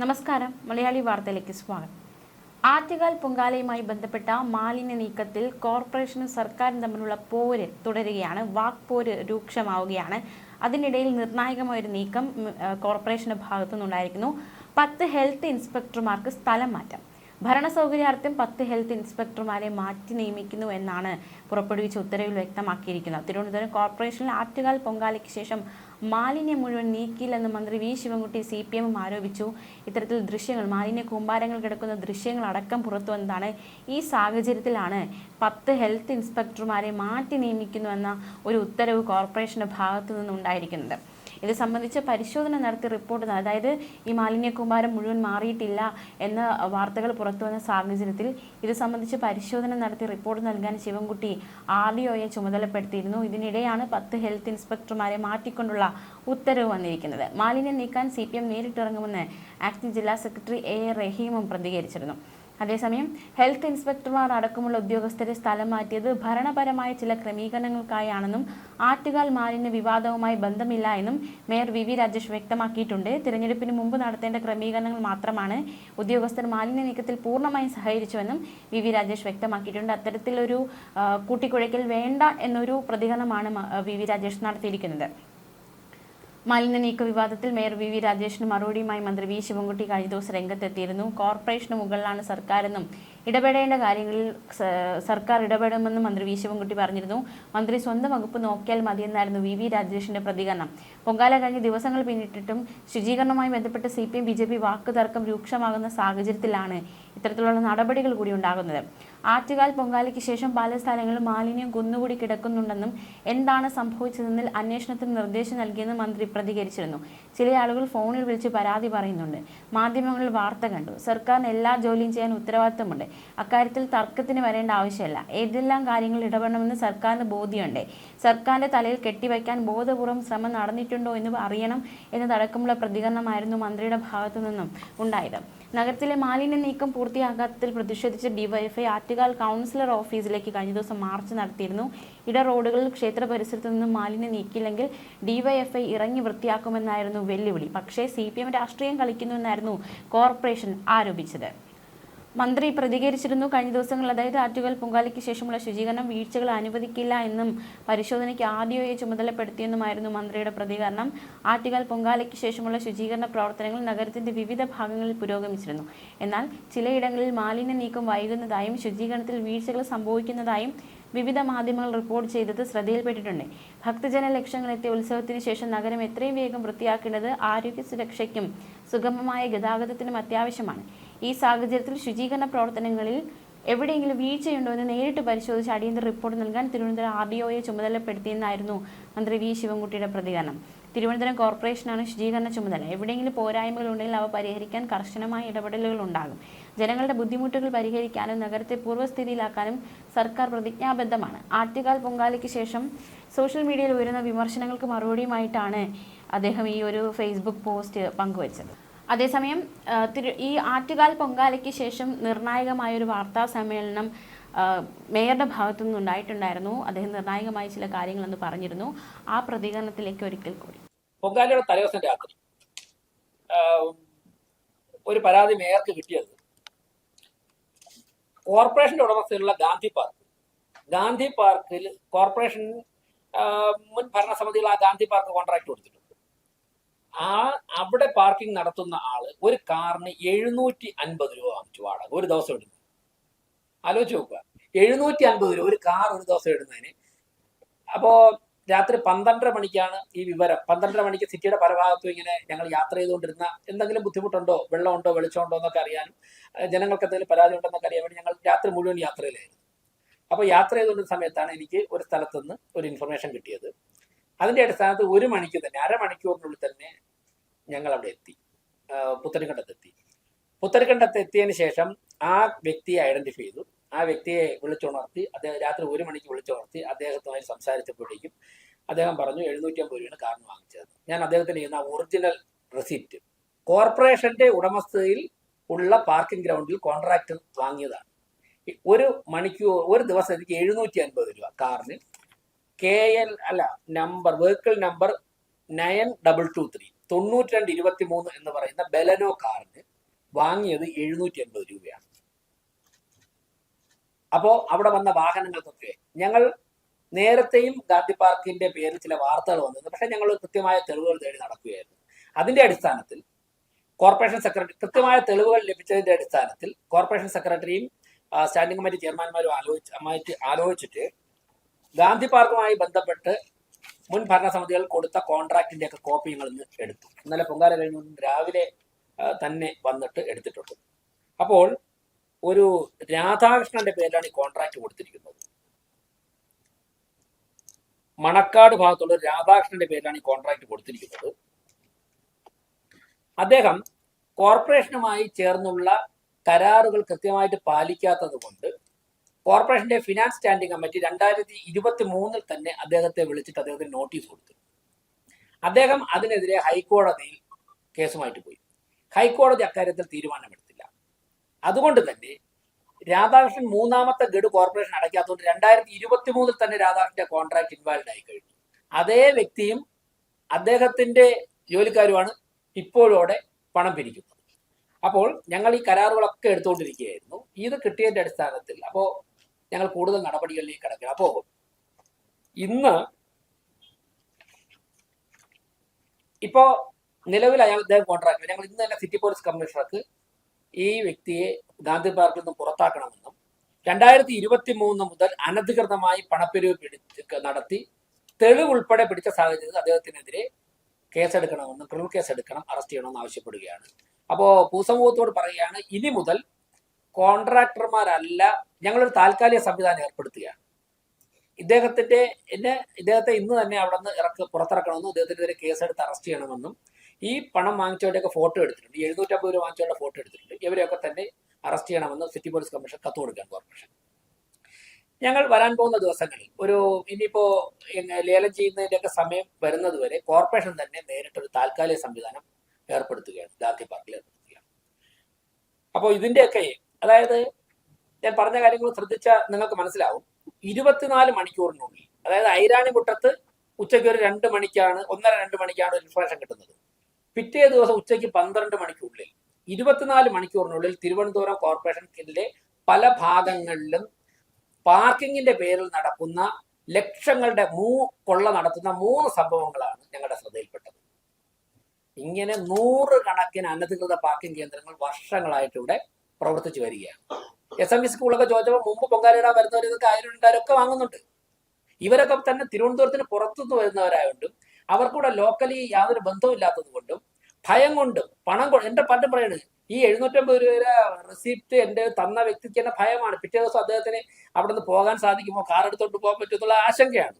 നമസ്കാരം. മലയാളി വാർത്തയിലേക്ക് സ്വാഗതം. ആറ്റുകാൽ പൊങ്കാലയുമായി ബന്ധപ്പെട്ട മാലിന്യ നീക്കത്തിൽ കോർപ്പറേഷനും സർക്കാരും തമ്മിലുള്ള പോര് തുടരുകയാണ്. വാക്പോര് രൂക്ഷമാവുകയാണ്. അതിനിടയിൽ നിർണായകമായൊരു നീക്കം കോർപ്പറേഷന്റെ ഭാഗത്തു നിന്നുണ്ടായിരിക്കുന്നു. 10 ഹെൽത്ത് ഇൻസ്പെക്ടർമാർക്ക് സ്ഥലം മാറ്റം. ഭരണസൗകര്യാർത്ഥം 10 ഹെൽത്ത് ഇൻസ്പെക്ടർമാരെ മാറ്റി നിയമിക്കുന്നു എന്നാണ് പുറപ്പെടുവിച്ച ഉത്തരവിൽ വ്യക്തമാക്കിയിരിക്കുന്നത്. തിരുവനന്തപുരം കോർപ്പറേഷനിൽ ആറ്റുകാൽ പൊങ്കാലയ്ക്ക് ശേഷം മാലിന്യം മുഴുവൻ നീക്കിയില്ലെന്ന് മന്ത്രി വി ശിവൻകുട്ടി CPM ആരോപിച്ചു. ഇത്തരത്തിൽ ദൃശ്യങ്ങൾ, മാലിന്യ കൂമ്പാരങ്ങൾ കിടക്കുന്ന ദൃശ്യങ്ങൾ അടക്കം പുറത്തു വന്നതാണ്. ഈ സാഹചര്യത്തിലാണ് 10 ഹെൽത്ത് ഇൻസ്പെക്ടർമാരെ മാറ്റി നിയമിക്കുന്നുവെന്ന ഒരു ഉത്തരവ് കോർപ്പറേഷന്റെ ഭാഗത്തു നിന്നുണ്ടായിരിക്കുന്നത്. ഇത് സംബന്ധിച്ച് പരിശോധന നടത്തി റിപ്പോർട്ട്, അതായത് ഈ മാലിന്യ കൂമ്പാരം മുഴുവൻ മാറിയിട്ടില്ല എന്ന വാർത്തകൾ പുറത്തു വന്ന സാഹചര്യത്തിൽ ഇത് സംബന്ധിച്ച് പരിശോധന നടത്തി റിപ്പോർട്ട് നൽകാൻ ശിവൻകുട്ടി RDOയെ ചുമതലപ്പെടുത്തിയിരുന്നു. ഇതിനിടെയാണ് 10 ഹെൽത്ത് ഇൻസ്പെക്ടർമാരെ മാറ്റിക്കൊണ്ടുള്ള ഉത്തരവ് വന്നിരിക്കുന്നത്. മാലിന്യം നീക്കാൻ CPM നേരിട്ടിറങ്ങുമെന്ന് ആക്ടിംഗ് ജില്ലാ സെക്രട്ടറി A റഹീമും പ്രതികരിച്ചിരുന്നു. അതേസമയം ഹെൽത്ത് ഇൻസ്പെക്ടർമാർ അടക്കമുള്ള ഉദ്യോഗസ്ഥരെ സ്ഥലം മാറ്റിയത് ഭരണപരമായ ചില ക്രമീകരണങ്ങൾക്കായാണെന്നും ആറ്റുകാൽ മാലിന്യ വിവാദവുമായി ബന്ധമില്ല എന്നും മേയർ VV രാജേഷ് വ്യക്തമാക്കിയിട്ടുണ്ട്. തിരഞ്ഞെടുപ്പിന് മുമ്പ് നടത്തേണ്ട ക്രമീകരണങ്ങൾ മാത്രമാണ്. ഉദ്യോഗസ്ഥർ മാലിന്യ നീക്കത്തിൽ പൂർണ്ണമായും സഹകരിച്ചുവെന്നും VV രാജേഷ് വ്യക്തമാക്കിയിട്ടുണ്ട്. അത്തരത്തിലൊരു കൂട്ടിക്കുഴയ്ക്കൽ വേണ്ട എന്നൊരു പ്രതികരണമാണ് VV രാജേഷ് നടത്തിയിരിക്കുന്നത്. മാലിന്യ നീക്ക വിവാദത്തിൽ മേയർ VV രാജേഷിന് മറുപടിയുമായി മന്ത്രി വി ശിവൻകുട്ടി കഴിഞ്ഞ ദിവസം രംഗത്തെത്തിയിരുന്നു. കോർപ്പറേഷന് മുകളിലാണ് സർക്കാരെന്നും ഇടപെടേണ്ട കാര്യങ്ങളിൽ സർക്കാർ ഇടപെടുമെന്നും മന്ത്രി വി ശിവൻകുട്ടി പറഞ്ഞിരുന്നു. മന്ത്രി സ്വന്തം വകുപ്പ് നോക്കിയാൽ മതിയെന്നായിരുന്നു VV രാജേഷിന്റെ പ്രതികരണം. പൊങ്കാല കഴിഞ്ഞ് ദിവസങ്ങൾ പിന്നിട്ടിട്ടും ശുചീകരണവുമായി ബന്ധപ്പെട്ട് CPM BJP വാക്കുതർക്കം രൂക്ഷമാകുന്ന സാഹചര്യത്തിലാണ് ഇത്തരത്തിലുള്ള നടപടികൾ കൂടി ഉണ്ടാകുന്നത്. ആറ്റുകാൽ പൊങ്കാലയ്ക്ക് ശേഷം പല സ്ഥലങ്ങളിലും മാലിന്യം കുന്നുകൂടി കിടക്കുന്നുണ്ടെന്നും എന്താണ് സംഭവിച്ചതെന്നിൽ അന്വേഷണത്തിന് നിർദ്ദേശം നൽകിയെന്ന് മന്ത്രി പ്രതികരിച്ചിരുന്നു. ചില ആളുകൾ ഫോണിൽ വിളിച്ച് പരാതി പറയുന്നുണ്ട്. മാധ്യമങ്ങളിൽ വാർത്ത കണ്ടു. സർക്കാരിന് എല്ലാ ജോലിയും ചെയ്യാൻ ഉത്തരവാദിത്തമുണ്ട്. അക്കാര്യത്തിൽ തർക്കത്തിന് വരേണ്ട ആവശ്യമില്ല. ഏതെല്ലാം കാര്യങ്ങൾ ഇടപെടണമെന്ന് സർക്കാരിന് ബോധ്യമുണ്ട്. സർക്കാരിന്റെ തലയിൽ കെട്ടിവയ്ക്കാൻ ബോധപൂർവം ശ്രമം നടന്നിട്ടുണ്ടോ എന്ന് അറിയണം എന്നതടക്കമുള്ള പ്രതികരണമായിരുന്നു മന്ത്രിയുടെ ഭാഗത്തു നിന്നും ഉണ്ടായത്. നഗരത്തിലെ മാലിന്യ നീക്കം പൂർത്തിയാകാത്തതിൽ പ്രതിഷേധിച്ച് DYFI ആറ്റുകാൽ കൗൺസിലർ ഓഫീസിലേക്ക് കഴിഞ്ഞ ദിവസം മാർച്ച് നടത്തിയിരുന്നു. ഇട റോഡുകളിൽ ക്ഷേത്ര പരിസരത്ത് നിന്നും മാലിന്യം നീക്കിയില്ലെങ്കിൽ DYFI ഇറങ്ങി വൃത്തിയാക്കുമെന്നായിരുന്നു വെല്ലുവിളി. പക്ഷേ CPM രാഷ്ട്രീയം കളിക്കുന്നുവെന്നായിരുന്നു കോർപ്പറേഷൻ ആരോപിച്ചത്. മന്ത്രി പ്രതികരിച്ചിരുന്നു. കഴിഞ്ഞ ദിവസങ്ങളിൽ, അതായത് ആറ്റുകാൽ പൊങ്കാലയ്ക്ക് ശേഷമുള്ള ശുചീകരണം വീഴ്ചകൾ അനുവദിക്കില്ല എന്നും പരിശോധനയ്ക്ക് RDOയെ ചുമതലപ്പെടുത്തിയെന്നുമായിരുന്നു മന്ത്രിയുടെ പ്രതികരണം. ആറ്റുകാൽ പൊങ്കാലയ്ക്ക് ശേഷമുള്ള ശുചീകരണ പ്രവർത്തനങ്ങൾ നഗരത്തിന്റെ വിവിധ ഭാഗങ്ങളിൽ പുരോഗമിച്ചിരുന്നു. എന്നാൽ ചിലയിടങ്ങളിൽ മാലിന്യ നീക്കം വൈകുന്നതായും ശുചീകരണത്തിൽ വീഴ്ചകൾ സംഭവിക്കുന്നതായും വിവിധ മാധ്യമങ്ങൾ റിപ്പോർട്ട് ചെയ്തത് ശ്രദ്ധയിൽപ്പെട്ടിട്ടുണ്ട്. ഭക്തജന ലക്ഷങ്ങളെത്തിയ ഉത്സവത്തിന് ശേഷം നഗരം എത്രയും വേഗം വൃത്തിയാക്കേണ്ടത് ആരോഗ്യ സുരക്ഷയ്ക്കും സുഗമമായ ഗതാഗതത്തിനും അത്യാവശ്യമാണ്. ഈ സാഹചര്യത്തിൽ ശുചീകരണ പ്രവർത്തനങ്ങളിൽ എവിടെയെങ്കിലും വീഴ്ചയുണ്ടോ എന്ന് നേരിട്ട് പരിശോധിച്ച് അടിയന്തര റിപ്പോർട്ട് നൽകാൻ തിരുവനന്തപുരം RDOയെ ചുമതലപ്പെടുത്തിയെന്നായിരുന്നു മന്ത്രി വി ശിവൻകുട്ടിയുടെ പ്രതികരണം. തിരുവനന്തപുരം കോർപ്പറേഷനാണ് ശുചീകരണ ചുമതല. എവിടെയെങ്കിലും പോരായ്മകൾ ഉണ്ടെങ്കിൽ അവ പരിഹരിക്കാൻ കർശനമായ ഇടപെടലുകൾ ഉണ്ടാകും. ജനങ്ങളുടെ ബുദ്ധിമുട്ടുകൾ പരിഹരിക്കാനും നഗരത്തെ പൂർവ്വസ്ഥിതിയിലാക്കാനും സർക്കാർ പ്രതിജ്ഞാബദ്ധമാണ്. ആറ്റുകാൽ പൊങ്കാലയ്ക്ക് ശേഷം സോഷ്യൽ മീഡിയയിൽ ഉയരുന്ന വിമർശനങ്ങൾക്ക് മറുപടിയുമായിട്ടാണ് അദ്ദേഹം ഈ ഒരു ഫേസ്ബുക്ക് പോസ്റ്റ് പങ്കുവച്ചത്. അതേസമയം ഈ ആറ്റുകാൽ പൊങ്കാലയ്ക്ക് ശേഷം നിർണായകമായൊരു വാർത്താ സമ്മേളനം മേയറുടെ ഭാഗത്തു നിന്നുണ്ടായിട്ടുണ്ടായിരുന്നു. അദ്ദേഹം നിർണായകമായ ചില കാര്യങ്ങളെന്ന് പറഞ്ഞിരുന്നു. ആ പ്രതികരണത്തിലേക്ക് ഒരിക്കൽ കൂടി. പൊങ്കാലയുടെ തലേദിവസം രാത്രി ഒരു പരാതി മേയർക്ക് കിട്ടിയത് കോർപ്പറേഷന്റെ ഉടമസ്ഥയിലുള്ള ഗാന്ധി പാർക്കിൽ കോർപ്പറേഷൻ മുൻ ഭരണസമിതികൾ ആ ഗാന്ധി പാർക്ക് കോൺട്രാക്ട് കൊടുത്തിട്ടുണ്ട്. അവിടെ പാർക്കിംഗ് നടത്തുന്ന ആള് ഒരു കാറിന് 750 രൂപ വാങ്ങിച്ചു വാടക ഒരു ദിവസം ഇടുന്നു. ആലോചിച്ച് നോക്കുക, 750 രൂപ ഒരു കാർ ഒരു ദിവസം ഇടുന്നതിന്. അപ്പോ രാത്രി 12:30 മണിക്കാണ് ഈ വിവരം. 12:30 മണിക്ക് സിറ്റിയുടെ പല ഭാഗത്തും ഇങ്ങനെ ഞങ്ങൾ യാത്ര ചെയ്തുകൊണ്ടിരുന്ന, എന്തെങ്കിലും ബുദ്ധിമുട്ടുണ്ടോ, വെള്ളമുണ്ടോ, വെളിച്ചമുണ്ടോ എന്നൊക്കെ അറിയാനും ജനങ്ങൾക്ക് എന്തെങ്കിലും പരാതി ഉണ്ടോ എന്നൊക്കെ അറിയാൻ വേണ്ടി ഞങ്ങൾ രാത്രി മുഴുവൻ യാത്രയിലായിരുന്നു. അപ്പോൾ യാത്ര ചെയ്തുകൊണ്ടിരുന്ന സമയത്താണ് എനിക്ക് ഒരു സ്ഥലത്തുനിന്ന് ഒരു ഇൻഫർമേഷൻ കിട്ടിയത്. അതിന്റെ അടിസ്ഥാനത്തിൽ 1 മണിക്ക് തന്നെ, അരമണിക്കൂറിനുള്ളിൽ തന്നെ ഞങ്ങൾ അവിടെ എത്തി, പുത്തരിക്കണ്ടത്ത് എത്തിയതിന് ശേഷം ആ വ്യക്തിയെ ഐഡന്റിഫൈ ചെയ്തു. ആ വ്യക്തിയെ വിളിച്ചുണർത്തി, അദ്ദേഹം രാത്രി 1 മണിക്ക് വിളിച്ചുണർത്തി അദ്ദേഹത്തുമായി സംസാരിച്ചപ്പോഴേക്കും അദ്ദേഹം പറഞ്ഞു 750 രൂപയാണ് കാറിന് വാങ്ങിച്ചത്. ഞാൻ അദ്ദേഹത്തിന് ചെയ്യുന്ന ഒറിജിനൽ റെസിപ്റ്റ് കോർപ്പറേഷന്റെ ഉടമസ്ഥതയിൽ ഉള്ള പാർക്കിംഗ് ഗ്രൗണ്ടിൽ കോൺട്രാക്ടർ വാങ്ങിയതാണ്. ഒരു ദിവസം എനിക്ക് 750 രൂപ കാറിന് വെഹിക്കിൾ നമ്പർ 9223 എന്ന് പറയുന്ന ബെലനോ കാറിന് വാങ്ങിയത് 780 രൂപയാണ്. അപ്പോൾ അവിടെ വന്ന വാഹനങ്ങൾക്കൊക്കെ ഞങ്ങൾ നേരത്തെയും ഗാന്ധി പാർക്കിന്റെ പേരിൽ ചില വാർത്തകൾ വന്നിരുന്നു. പക്ഷെ ഞങ്ങൾ കൃത്യമായ തെളിവുകൾ തേടി നടക്കുകയായിരുന്നു. അതിന്റെ അടിസ്ഥാനത്തിൽ കോർപ്പറേഷൻ സെക്രട്ടറി കൃത്യമായ തെളിവുകൾ ലഭിച്ചതിന്റെ അടിസ്ഥാനത്തിൽ കോർപ്പറേഷൻ സെക്രട്ടറിയും സ്റ്റാൻഡിംഗ് കമ്മിറ്റി ചെയർമാൻമാരും ആലോചിച്ചിട്ട് ഗാന്ധി പാർക്കുമായി ബന്ധപ്പെട്ട് മുൻ ഭരണസമിതികൾ കൊടുത്ത കോൺട്രാക്ടിന്റെ ഒക്കെ കോപ്പി ഞങ്ങൾ ഇന്ന് എടുത്തു. ഇന്നലെ പൊങ്കാല കഴിഞ്ഞ രാവിലെ തന്നെ വന്നിട്ട് എടുത്തിട്ടുണ്ട്. അപ്പോൾ ഒരു രാധാകൃഷ്ണന്റെ പേരിലാണ് ഈ കോൺട്രാക്ട് കൊടുത്തിരിക്കുന്നത്. മണക്കാട് ഭാഗത്തുള്ള രാധാകൃഷ്ണന്റെ പേരിലാണ് ഈ കോൺട്രാക്ട് കൊടുത്തിരിക്കുന്നത്. അദ്ദേഹം കോർപ്പറേഷനുമായി ചേർന്നുള്ള കരാറുകൾ കൃത്യമായിട്ട് പാലിക്കാത്തത് കൊണ്ട് കോർപ്പറേഷന്റെ ഫിനാൻസ് സ്റ്റാൻഡിംഗ് കമ്മിറ്റി 2023 തന്നെ അദ്ദേഹത്തെ വിളിച്ചിട്ട് അദ്ദേഹത്തിന് നോട്ടീസ് കൊടുത്തു. അദ്ദേഹം അതിനെതിരെ ഹൈക്കോടതിയിൽ കേസുമായിട്ട് പോയി. ഹൈക്കോടതി അക്കാര്യത്തിൽ തീരുമാനമെടുത്തില്ല. അതുകൊണ്ട് തന്നെ രാധാകൃഷ്ണൻ മൂന്നാമത്തെ ഗഡു കോർപ്പറേഷൻ അടയ്ക്കാത്തതുകൊണ്ട് 2023 തന്നെ രാധാകൃഷ്ണന്റെ കോൺട്രാക്ട് ഇൻവാലിഡ് ആയി കഴിഞ്ഞു. അതേ വ്യക്തിയും അദ്ദേഹത്തിന്റെ ജോലിക്കാരുമാണ് ഇപ്പോഴോടെ പണം പിരിക്കുന്നത്. അപ്പോൾ ഞങ്ങൾ ഈ കരാറുകളൊക്കെ എടുത്തുകൊണ്ടിരിക്കുകയായിരുന്നു. ഇത് കിട്ടിയതിന്റെ അടിസ്ഥാനത്തിൽ അപ്പോൾ ഞങ്ങൾ കൂടുതൽ നടപടികളിലേക്ക് കിടക്കുക. അപ്പോൾ ഇന്ന് ഇപ്പോ നിലവിൽ അദ്ദേഹം കോൺട്രാക്ട് ഞങ്ങൾ ഇന്ന് തന്നെ സിറ്റി പോലീസ് കമ്മീഷണർക്ക് ഈ വ്യക്തിയെ ഗാന്ധി പാർക്കിൽ നിന്നും പുറത്താക്കണമെന്നും 2023 മുതൽ അനധികൃതമായി പണപ്പിരിവ് നടത്തി തെളിവുൾപ്പെടെ പിടിച്ച സാഹചര്യത്തിൽ അദ്ദേഹത്തിനെതിരെ കേസെടുക്കണമെന്നും ക്രിമിനൽ കേസ് എടുക്കണം, അറസ്റ്റ് ചെയ്യണമെന്ന് ആവശ്യപ്പെടുകയാണ്. അപ്പോൾ പൊതുസമൂഹത്തോട് പറയുകയാണ്, ഇനി മുതൽ കോൺട്രാക്ടർമാരല്ല, ഞങ്ങളൊരു താൽക്കാലിക സംവിധാനം ഏർപ്പെടുത്തുകയാണ്. ഇദ്ദേഹത്തെ ഇന്ന് തന്നെ അവിടെ നിന്ന് പുറത്തിറക്കണമെന്നും അദ്ദേഹത്തിനെതിരെ കേസെടുത്ത് അറസ്റ്റ് ചെയ്യണമെന്നും ഈ പണം വാങ്ങിച്ചവരുടെയൊക്കെ ഫോട്ടോ എടുത്തിട്ടുണ്ട്. 750 രൂപ വാങ്ങിച്ചവരുടെ ഫോട്ടോ എടുത്തിട്ടുണ്ട്. ഇവരെയൊക്കെ തന്നെ അറസ്റ്റ് ചെയ്യണമെന്ന് സിറ്റി പോലീസ് കമ്മീഷൻ കത്ത് കൊടുക്കാൻ കോർപ്പറേഷൻ. ഞങ്ങൾ വരാൻ പോകുന്ന ദിവസങ്ങളിൽ ഇനിയിപ്പോ ലേലം ചെയ്യുന്നതിന്റെയൊക്കെ സമയം വരുന്നത് വരെ കോർപ്പറേഷൻ തന്നെ നേരിട്ടൊരു താൽക്കാലിക സംവിധാനം ഏർപ്പെടുത്തുകയാണ്, ഗാന്ധി പാർക്കിൽ ഏർപ്പെടുത്തുകയാണ്. അപ്പോൾ ഇതിന്റെയൊക്കെ അതായത് ഞാൻ പറഞ്ഞ കാര്യങ്ങൾ ശ്രദ്ധിച്ചാൽ നിങ്ങൾക്ക് മനസ്സിലാവും. 24 മണിക്കൂറിനുള്ളിൽ, അതായത് ഐരാണിമുട്ടത്ത് ഉച്ചയ്ക്ക് ഒരു 2 മണിക്കാണ് 1:30-2 മണിക്കാണ് ഒരു ഇൻഫർമേഷൻ കിട്ടുന്നത്. പിറ്റേ ദിവസം ഉച്ചയ്ക്ക് 12 മണിക്കുള്ളിൽ 24 മണിക്കൂറിനുള്ളിൽ തിരുവനന്തപുരം കോർപ്പറേഷനിലെ പല ഭാഗങ്ങളിലും പാർക്കിങ്ങിന്റെ പേരിൽ നടക്കുന്ന ലക്ഷങ്ങളുടെ കൊള്ള നടത്തുന്ന 3 സംഭവങ്ങളാണ് ഞങ്ങളുടെ ശ്രദ്ധയിൽപ്പെട്ടത്. ഇങ്ങനെ 100 കണക്കിന് അനധികൃത പാർക്കിംഗ് കേന്ദ്രങ്ങൾ വർഷങ്ങളായിട്ട് ഇവിടെ പ്രവർത്തിച്ചു വരികയാണ്. SMV സ്കൂളൊക്കെ ചോദിച്ചപ്പോൾ മുമ്പ് പൊങ്കാലയിടാൻ വരുന്നവർ ഇതൊക്കെ 1000 വാങ്ങുന്നുണ്ട്. ഇവരൊക്കെ തന്നെ തിരുവനന്തപുരത്തിന് പുറത്തുനിന്ന് വരുന്നവരായതുകൊണ്ടും അവർക്കൂടെ ലോക്കലി യാതൊരു ബന്ധവും ഇല്ലാത്തത് കൊണ്ടും ഭയം കൊണ്ടും എന്റെ പണ്ടും പറയുന്നത് ഈ 750 രൂപ റെസിപ്റ്റ് എന്റെ തന്ന വ്യക്തിക്ക് തന്നെ ഭയമാണ്. പിറ്റേ ദിവസം അദ്ദേഹത്തിന് അവിടെ നിന്ന് പോകാൻ സാധിക്കുമോ, കാർ എടുത്തോണ്ട് പോകാൻ പറ്റുമെന്നുള്ള ആശങ്കയാണ്.